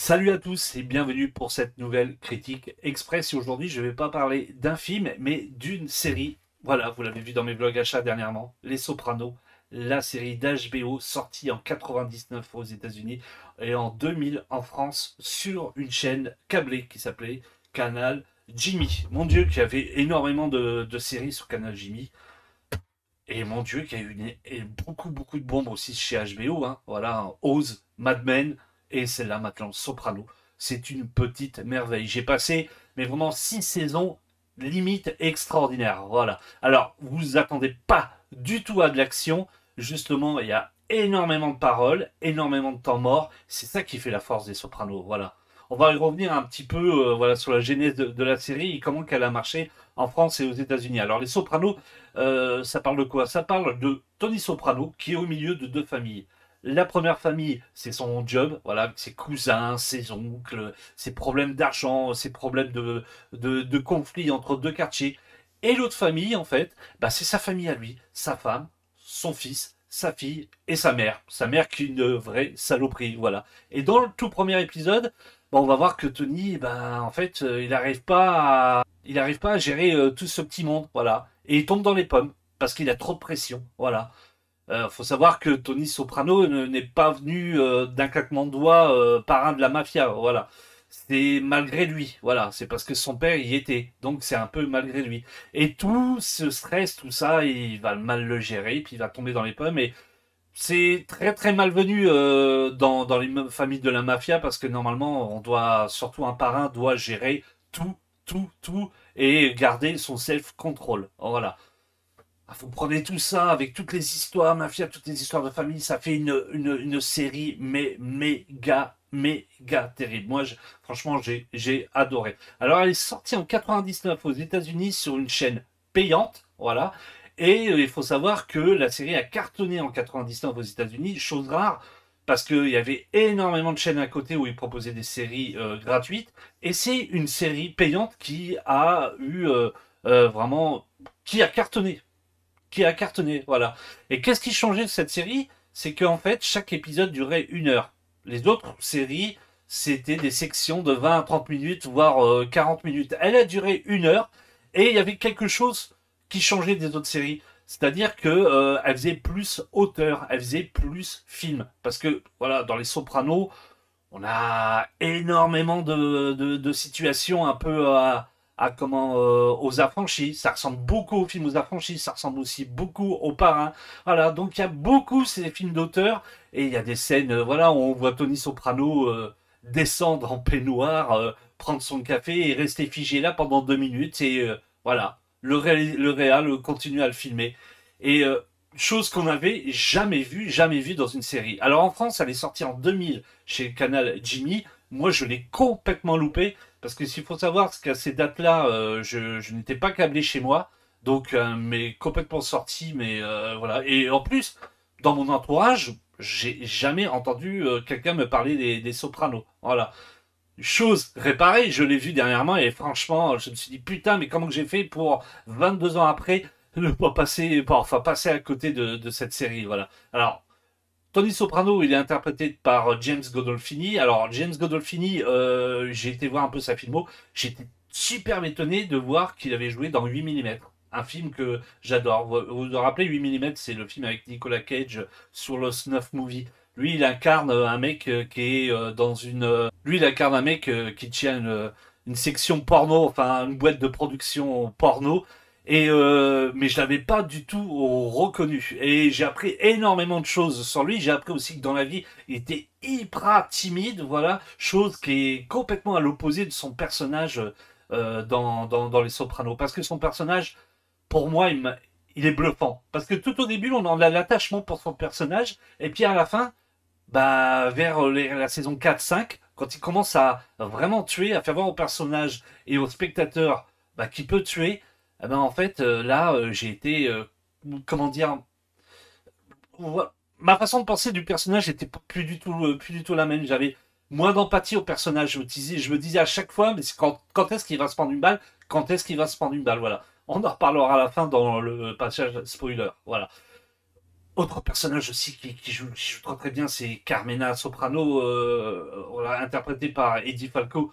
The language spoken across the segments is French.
Salut à tous et bienvenue pour cette nouvelle critique express. Et aujourd'hui, je ne vais pas parler d'un film, mais d'une série. Voilà, vous l'avez vu dans mes vlogs achats dernièrement, Les Sopranos, la série d'HBO sortie en 99 aux États-Unis et en 2000 en France sur une chaîne câblée qui s'appelait Canal Jimmy. Mon Dieu, qu'il y avait énormément de séries sur Canal Jimmy. Et mon Dieu, qu'il y a eu beaucoup de bombes aussi chez HBO. Hein. Voilà, Oz, Mad Men et celle-là maintenant, Soprano. C'est une petite merveille. J'ai passé, mais vraiment 6 saisons limite extraordinaires. Voilà. Alors, vous attendez pas du tout à de l'action. Justement, il y a énormément de paroles, énormément de temps mort. C'est ça qui fait la force des Sopranos. Voilà. On va y revenir un petit peu voilà, sur la genèse de la série et comment qu'elle a marché en France et aux États-Unis. Alors, les Sopranos, ça parle de quoi? Ça parle de Tony Soprano qui est au milieu de deux familles. La première famille, c'est son job, voilà, avec ses cousins, ses oncles, ses problèmes d'argent, ses problèmes de conflits entre deux quartiers. Et l'autre famille, en fait, bah, c'est sa famille à lui, sa femme, son fils, sa fille et sa mère. Sa mère qui est une vraie saloperie, voilà. Et dans le tout premier épisode, bah, on va voir que Tony, bah, en fait, il arrive pas à gérer tout ce petit monde, voilà. Et il tombe dans les pommes parce qu'il a trop de pression, voilà. Faut savoir que Tony Soprano n'est pas venu d'un claquement de doigts parrain de la mafia, voilà. C'est malgré lui, voilà. C'est parce que son père y était, donc c'est un peu malgré lui. Et tout ce stress, tout ça, il va mal le gérer, puis il va tomber dans les pommes. Et c'est très malvenu dans les familles de la mafia parce que normalement, on doit, surtout un parrain doit gérer tout, tout et garder son self-control. Voilà. Ah, vous prenez tout ça avec toutes les histoires mafia, toutes les histoires de famille, ça fait une série mais méga terrible. Moi, franchement, j'ai adoré. Alors, elle est sortie en 99 aux États-Unis sur une chaîne payante, voilà. Et il faut savoir que la série a cartonné en 99 aux États-Unis, chose rare, parce qu'il y avait énormément de chaînes à côté où ils proposaient des séries gratuites. Et c'est une série payante qui a eu vraiment, qui a cartonné voilà. Et qu'est-ce qui changeait de cette série? C'est qu'en fait, chaque épisode durait 1 heure. Les autres séries, c'était des sections de 20 à 30 minutes, voire 40 minutes. Elle a duré 1 heure, et il y avait quelque chose qui changeait des autres séries. C'est-à-dire que elle faisait plus auteur, elle faisait plus film. Parce que, voilà, dans Les Sopranos, on a énormément de situations un peu aux affranchis. Ça ressemble beaucoup aux films aux affranchis. Ça ressemble aussi beaucoup aux parrains. Voilà. Donc il y a beaucoup ces films d'auteur et il y a des scènes, voilà, où on voit Tony Soprano descendre en peignoir, prendre son café et rester figé là pendant 2 minutes et voilà. Le réal continue à le filmer et chose qu'on n'avait jamais vu dans une série. Alors en France, elle est sortie en 2000 chez Canal Jimmy. Moi, je l'ai complètement loupé parce que s'il faut savoir qu'à ces dates-là, je n'étais pas câblé chez moi, donc mais complètement sorti, mais voilà. Et en plus, dans mon entourage, j'ai jamais entendu quelqu'un me parler des Sopranos. Voilà. Chose réparée, je l'ai vu dernièrement et franchement, je me suis dit putain, mais comment que j'ai fait pour 22 ans après ne pas passer, enfin passer à côté de cette série, voilà. Alors, Tony Soprano, il est interprété par James Gandolfini. Alors, James Gandolfini, j'ai été voir un peu sa filmo. J'étais super étonné de voir qu'il avait joué dans 8 millimètres. Un film que j'adore. Vous vous rappelez, 8 millimètres, c'est le film avec Nicolas Cage sur le Snuff Movie. Lui, il incarne un mec qui est dans une. Lui, il incarne un mec qui tient une section porno, enfin une boîte de production porno. Et mais je l'avais pas du tout reconnu. Et j'ai appris énormément de choses sur lui. J'ai appris aussi que dans la vie, il était hyper timide, voilà, chose qui est complètement à l'opposé de son personnage dans Les Sopranos. Parce que son personnage, pour moi, il est bluffant. Parce que tout au début, on a l'attachement pour son personnage, et puis à la fin, bah, vers la saison 4-5, quand il commence à vraiment tuer, à faire voir au personnage et au spectateur bah, qu'il peut tuer, eh ben, en fait, là, j'ai été, comment dire, ma façon de penser du personnage n'était plus du tout la même. J'avais moins d'empathie au personnage. Je me disais à chaque fois, mais quand est-ce qu'il va se prendre une balle? Quand est-ce qu'il va se prendre une balle? Voilà. On en reparlera à la fin dans le passage spoiler. Voilà. Autre personnage aussi qui joue très très bien, c'est Carmena Soprano, voilà, interprétée par Eddie Falco.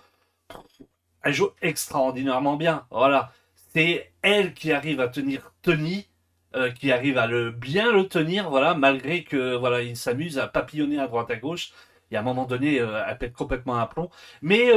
Elle joue extraordinairement bien. Voilà. C'est elle qui arrive à tenir Tony, qui arrive à bien le tenir, voilà, malgré que voilà, il s'amuse à papillonner à droite à gauche. Et à un moment donné, elle pète complètement un plomb. Mais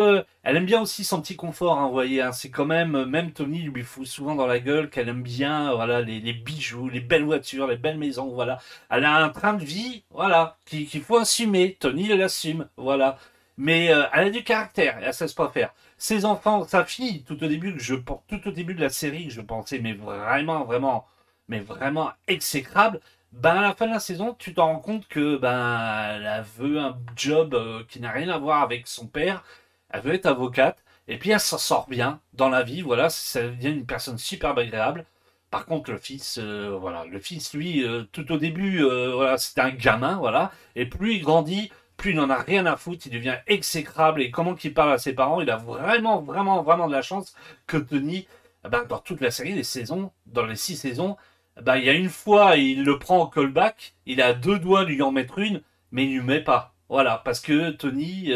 elle aime bien aussi son petit confort, hein, vous voyez. Hein. C'est quand même, même Tony lui fout souvent dans la gueule qu'elle aime bien, voilà, les bijoux, les belles voitures, les belles maisons, voilà. Elle a un train de vie, voilà, qu'il faut assumer. Tony l'assume, voilà. Mais elle a du caractère et elle sait pas faire. Ses enfants, sa fille, tout au début de la série, je pensais, mais vraiment, vraiment, mais vraiment exécrable. Ben, à la fin de la saison, tu t'en rends compte que ben, elle veut un job qui n'a rien à voir avec son père. Elle veut être avocate. Et puis elle s'en sort bien dans la vie. Voilà, ça devient une personne super agréable. Par contre, le fils, voilà, le fils, lui, tout au début, voilà, c'était un gamin, voilà. Et plus il grandit, plus il n'en a rien à foutre, il devient exécrable. Et comment qu'il parle à ses parents, il a vraiment, vraiment, vraiment de la chance que Tony, eh ben, dans toute la série, les saisons, dans les 6 saisons, eh ben, il y a une fois, il le prend en callback, il a deux doigts de lui en mettre une, mais il ne lui met pas. Voilà, parce que Tony,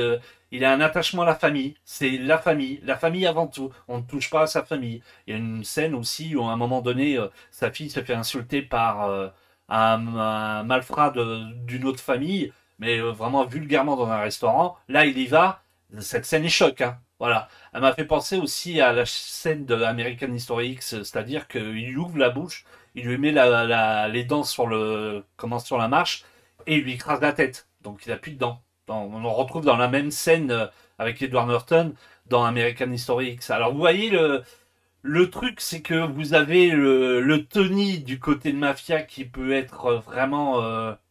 il a un attachement à la famille. C'est la famille avant tout. On ne touche pas à sa famille. Il y a une scène aussi où à un moment donné, sa fille se fait insulter par un malfrat d'une autre famille, mais vraiment vulgairement dans un restaurant. Là, il y va. Cette scène est choc, hein. Voilà. Elle m'a fait penser aussi à la scène de American History X, c'est-à-dire qu'il lui ouvre la bouche, il lui met les dents sur la marche, et il lui écrase la tête. Donc il a plus de dents. On en retrouve dans la même scène avec Edward Norton dans American History X. Alors vous voyez, le truc, c'est que vous avez le Tony du côté de Mafia qui peut être vraiment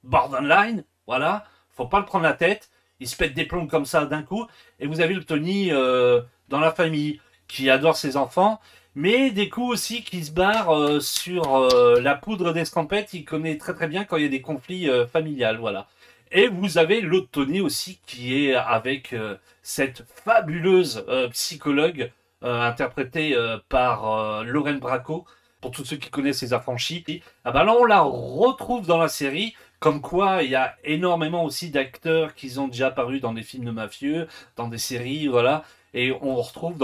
borderline. Voilà, faut pas le prendre la tête. Il se pète des plombs comme ça d'un coup. Et vous avez le Tony dans la famille qui adore ses enfants, mais des coups aussi qui se barre sur la poudre d'escampette. Il connaît très très bien quand il y a des conflits familiales. Voilà. Et vous avez l'autre Tony aussi qui est avec cette fabuleuse psychologue interprétée par Lauren Bracco. Pour tous ceux qui connaissent les affranchis. Ah bah là, on la retrouve dans la série. Comme quoi, il y a énormément aussi d'acteurs qui ont déjà apparu dans des films de mafieux, dans des séries, voilà. Et on les retrouve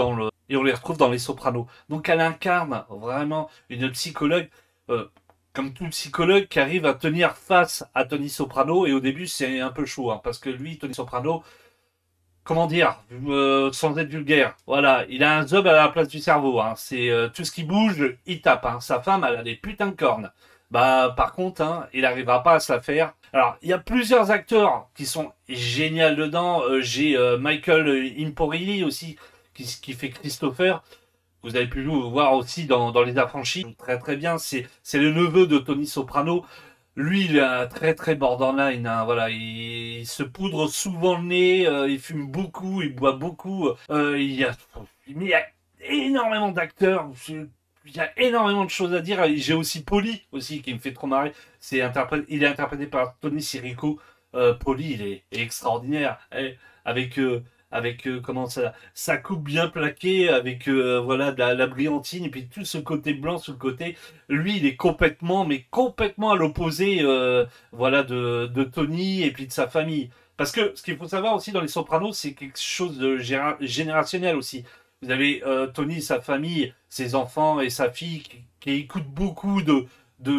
dans Les Sopranos. Donc elle incarne vraiment une psychologue, euh, comme tout psychologue, qui arrive à tenir face à Tony Soprano. Et au début, c'est un peu chaud, hein, parce que lui, Tony Soprano, comment dire, sans être vulgaire, voilà, il a un job à la place du cerveau. Hein. C'est tout ce qui bouge, il tape. Hein. Sa femme, elle a des putains de cornes. Bah, par contre, hein, il n'arrivera pas à se la faire. Alors, il y a plusieurs acteurs qui sont géniaux dedans. J'ai Michael Imperioli aussi, qui fait Christopher. Vous avez pu le voir aussi dans Les Affranchis. Très très bien. C'est le neveu de Tony Soprano. Lui, il est un très très borderline. Hein, voilà, il se poudre souvent le nez, il fume beaucoup, il boit beaucoup. Mais il y a énormément d'acteurs. Il y a énormément de choses à dire. J'ai aussi Polly aussi qui me fait trop marrer. Il est interprété par Tony Sirico. Polly, il est extraordinaire. Avec comment ça, sa coupe bien plaquée, avec voilà de la brillantine et puis tout ce côté blanc sur le côté. Lui, il est complètement, mais complètement à l'opposé, voilà, de Tony et puis de sa famille. Parce que ce qu'il faut savoir aussi dans les Sopranos, c'est quelque chose de générationnel aussi. Vous avez Tony, sa famille, ses enfants et sa fille qui écoutent beaucoup de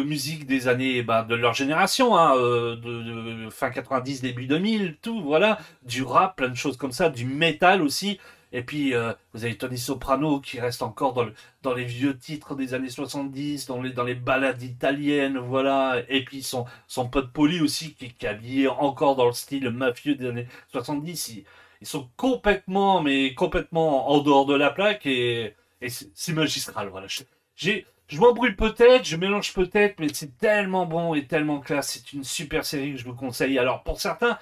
musique des années bah, de leur génération, hein, de fin 90, début 2000, tout, voilà, du rap, plein de choses comme ça, du métal aussi. Et puis, vous avez Tony Soprano qui reste encore dans les vieux titres des années 70, dans les ballades italiennes, voilà. Et puis, son pote Poli aussi, qui est habillé encore dans le style mafieux des années 70. Ils sont complètement, mais complètement en dehors de la plaque et c'est magistral, voilà. Je m'embrouille peut-être, je mélange peut-être, mais c'est tellement bon et tellement classe. C'est une super série que je vous conseille. Alors, pour certains,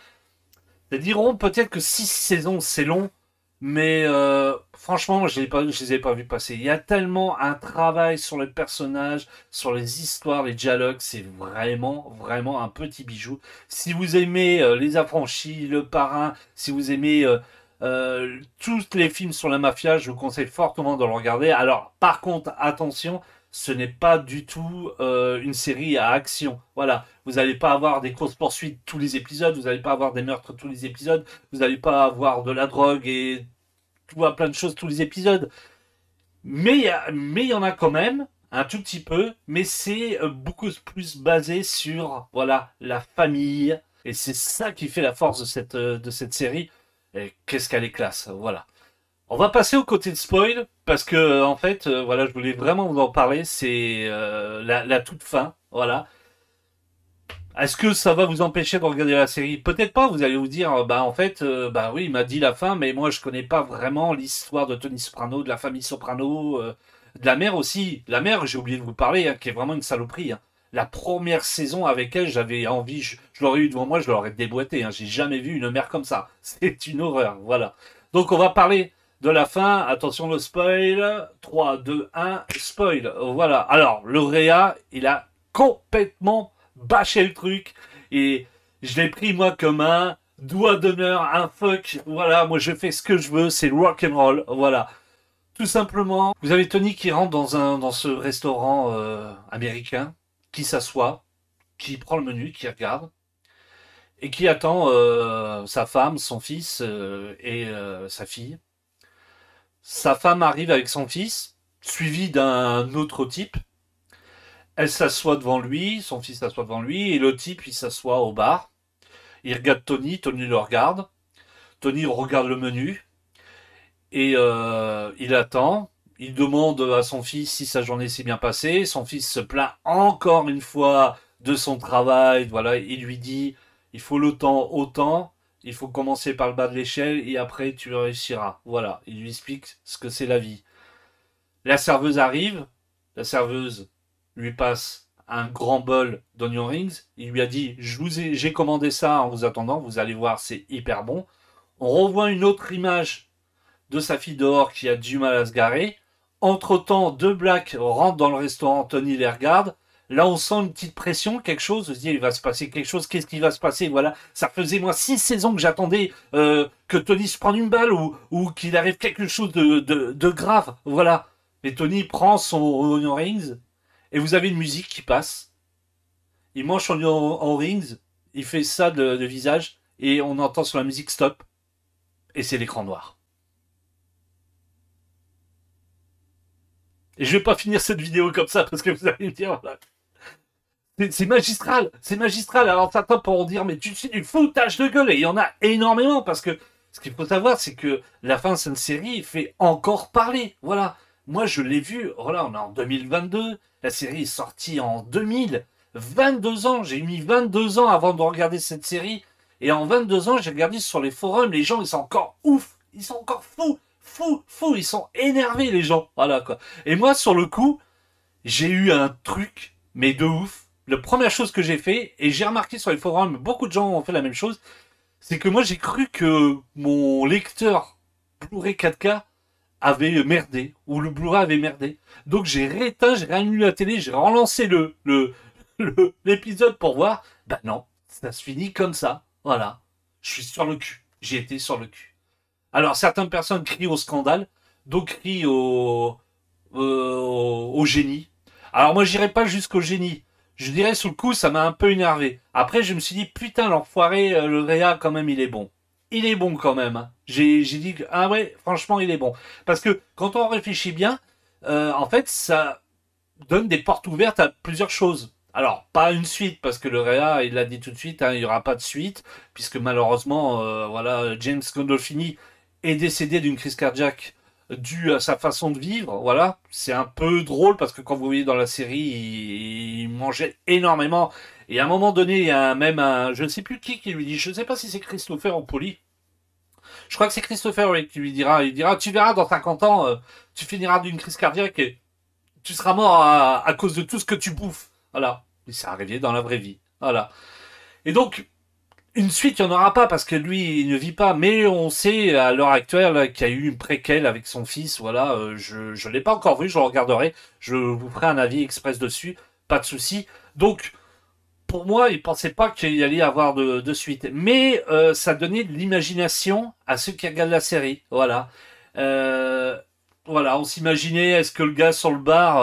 ils diront peut-être que 6 saisons, c'est long, mais franchement, je les ai pas vus passer. Il y a tellement un travail sur les personnages, sur les histoires, les dialogues. C'est vraiment, vraiment un petit bijou. Si vous aimez Les Affranchis, Le Parrain, si vous aimez tous les films sur la mafia, je vous conseille fortement de le regarder. Alors, par contre, attention, ce n'est pas du tout une série à action. Voilà, vous n'allez pas avoir des courses-poursuites tous les épisodes, vous n'allez pas avoir des meurtres tous les épisodes, vous n'allez pas avoir de la drogue et plein de choses tous les épisodes. Mais il y en a quand même, un tout petit peu, mais c'est beaucoup plus basé sur, voilà, la famille. Et c'est ça qui fait la force de cette série. Et qu'est-ce qu'elle est classe, voilà. On va passer au côté de spoil, parce que, en fait, voilà, je voulais vraiment vous en parler, c'est la toute fin, voilà. Est-ce que ça va vous empêcher de regarder la série? Peut-être pas, vous allez vous dire, bah en fait, bah oui, il m'a dit la fin, mais moi je connais pas vraiment l'histoire de Tony Soprano, de la famille Soprano, de la mère aussi. La mère, j'ai oublié de vous parler, hein, qui est vraiment une saloperie. Hein. La première saison avec elle, j'avais envie, je l'aurais eu devant moi, je l'aurais déboîté. Hein. J'ai jamais vu une mère comme ça. C'est une horreur, voilà. Donc on va parler de la fin. Attention le spoil. 3, 2, 1, spoil. Voilà. Alors, le Réa, il a complètement bâché le truc et je l'ai pris moi comme un doigt d'honneur, un fuck. Voilà, moi je fais ce que je veux, c'est le rock and roll. Voilà, tout simplement. Vous avez Tony qui rentre dans ce restaurant américain, qui s'assoit, qui prend le menu, qui regarde et qui attend sa femme, son fils et sa fille. Sa femme arrive avec son fils, suivi d'un autre type. Elle s'assoit devant lui, son fils s'assoit devant lui, et le type, il s'assoit au bar. Il regarde Tony, Tony le regarde. Tony regarde le menu, et il attend. Il demande à son fils si sa journée s'est bien passée. Son fils se plaint encore une fois de son travail. Voilà, il lui dit, il faut le temps autant, il faut commencer par le bas de l'échelle, et après tu réussiras. Voilà, il lui explique ce que c'est la vie. La serveuse arrive, la serveuse lui passe un grand bol d'onion rings. Il lui a dit, j'ai commandé ça en vous attendant, vous allez voir, c'est hyper bon. On revoit une autre image de sa fille dehors qui a du mal à se garer. Entre-temps, deux blacks rentrent dans le restaurant, Tony les regarde. Là, on sent une petite pression, quelque chose. On se dit, il va se passer quelque chose. Qu'est-ce qui va se passer? Voilà. Ça faisait, moi, 6 saisons que j'attendais que Tony se prenne une balle ou qu'il arrive quelque chose de grave. Voilà. Mais Tony prend son onion rings et vous avez une musique qui passe. Il mange son onion rings, il fait ça de visage et on entend sur la musique stop et c'est l'écran noir. Et je vais pas finir cette vidéo comme ça parce que vous allez me dire, voilà, c'est magistral, c'est magistral. Alors certains pourront dire, mais tu sais du foutage de gueule, et il y en a énormément parce que ce qu'il faut savoir, c'est que la fin de cette série fait encore parler. Voilà, moi je l'ai vu. Voilà, on est en 2022, la série est sortie en 2000, 22 ans. J'ai mis 22 ans avant de regarder cette série, et en 22 ans, j'ai regardé sur les forums, les gens ils sont encore ouf, ils sont encore fous, ils sont énervés les gens. Voilà quoi. Et moi sur le coup, j'ai eu un truc, mais de ouf. La première chose que j'ai fait, et j'ai remarqué sur les forums, beaucoup de gens ont fait la même chose, c'est que moi j'ai cru que mon lecteur Blu-ray 4K avait merdé, ou le Blu-ray avait merdé. Donc j'ai rééteint, j'ai réannulé la télé, j'ai relancé l'épisode pour voir. Bah non, ça se finit comme ça. Voilà. Je suis sur le cul. J'ai été sur le cul. Alors certaines personnes crient au scandale, d'autres crient au génie. Alors moi j'irai pas jusqu'au génie. Je dirais sous le coup ça m'a un peu énervé. Après je me suis dit putain l'enfoiré le Réa quand même il est bon. Il est bon quand même. Hein. J'ai dit que ah ouais franchement il est bon. Parce que quand on réfléchit bien, en fait ça donne des portes ouvertes à plusieurs choses. Alors pas une suite parce que le Réa il l'a dit tout de suite hein, il y aura pas de suite puisque malheureusement voilà James Gandolfini est décédé d'une crise cardiaque dû à sa façon de vivre, voilà. C'est un peu drôle parce que quand vous voyez dans la série, il mangeait énormément. Et à un moment donné, il y a même un, je ne sais plus qui lui dit, je ne sais pas si c'est Christopher ou Polly. Je crois que c'est Christopher oui, qui lui dira, il dira, tu verras dans 50 ans, tu finiras d'une crise cardiaque et tu seras mort à cause de tout ce que tu bouffes. Voilà. Et c'est arrivé dans la vraie vie. Voilà. Et donc, une suite, il n'y en aura pas parce que lui, il ne vit pas. Mais on sait à l'heure actuelle qu'il y a eu une préquelle avec son fils. Voilà, je ne l'ai pas encore vu, je le regarderai. Je vous ferai un avis express dessus, pas de souci. Donc, pour moi, il ne pensait pas qu'il y allait y avoir de suite. Mais ça donnait de l'imagination à ceux qui regardent la série. Voilà. Euh, Voilà, on s'imaginait, est-ce que le gars sur le bar,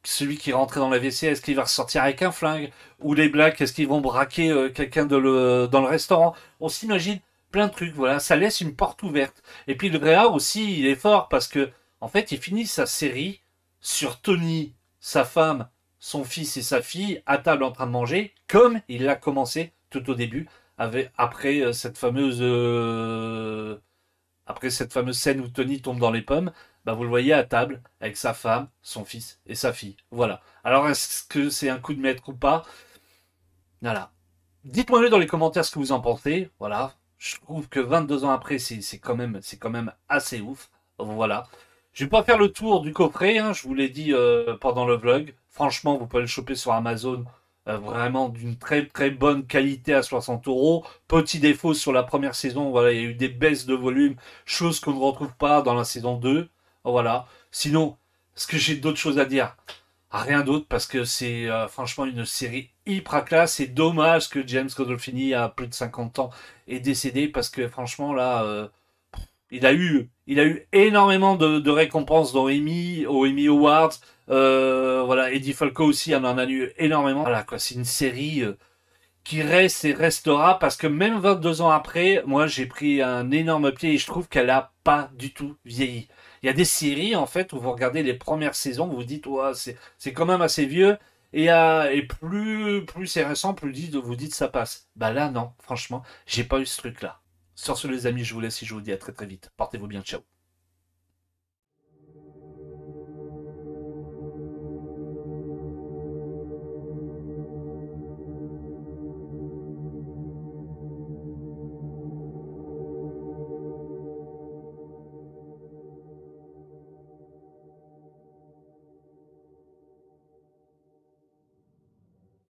celui qui rentrait dans la WC, est-ce qu'il va ressortir avec un flingue? Ou les blacks, est-ce qu'ils vont braquer quelqu'un dans le restaurant? On s'imagine plein de trucs, voilà, ça laisse une porte ouverte. Et puis le Gréa aussi, il est fort parce que, en fait, il finit sa série sur Tony, sa femme, son fils et sa fille à table en train de manger, comme il l'a commencé tout au début, après après cette fameuse scène où Tony tombe dans les pommes, bah vous le voyez à table avec sa femme, son fils et sa fille. Voilà. Alors est-ce que c'est un coup de maître ou pas? Voilà. Dites-moi dans les commentaires ce que vous en pensez. Voilà. Je trouve que 22 ans après, c'est quand même assez ouf. Voilà. Je vais pas faire le tour du coffret, hein, je vous l'ai dit pendant le vlog. Franchement, vous pouvez le choper sur Amazon, vraiment d'une très très bonne qualité à 60 euros. Petit défaut sur la première saison, voilà, il y a eu des baisses de volume, chose qu'on ne retrouve pas dans la saison 2. Voilà. Sinon, est-ce que j'ai d'autres choses à dire? Rien d'autre parce que c'est franchement une série hyper classe. C'est dommage que James Gandolfini à plus de 50 ans est décédé parce que franchement là, il a eu énormément de récompenses aux Emmy Awards. Voilà, Eddie Falco aussi en a eu énormément. Voilà quoi, c'est une série qui reste et restera parce que même 22 ans après, moi j'ai pris un énorme pied et je trouve qu'elle a pas du tout vieilli. Il y a des séries en fait où vous regardez les premières saisons, vous vous dites ouais, c'est quand même assez vieux et plus c'est récent, plus vous dites ça passe. Bah là non, franchement, j'ai pas eu ce truc là. Sur ce les amis, je vous laisse et je vous dis à très très vite. Portez-vous bien, ciao.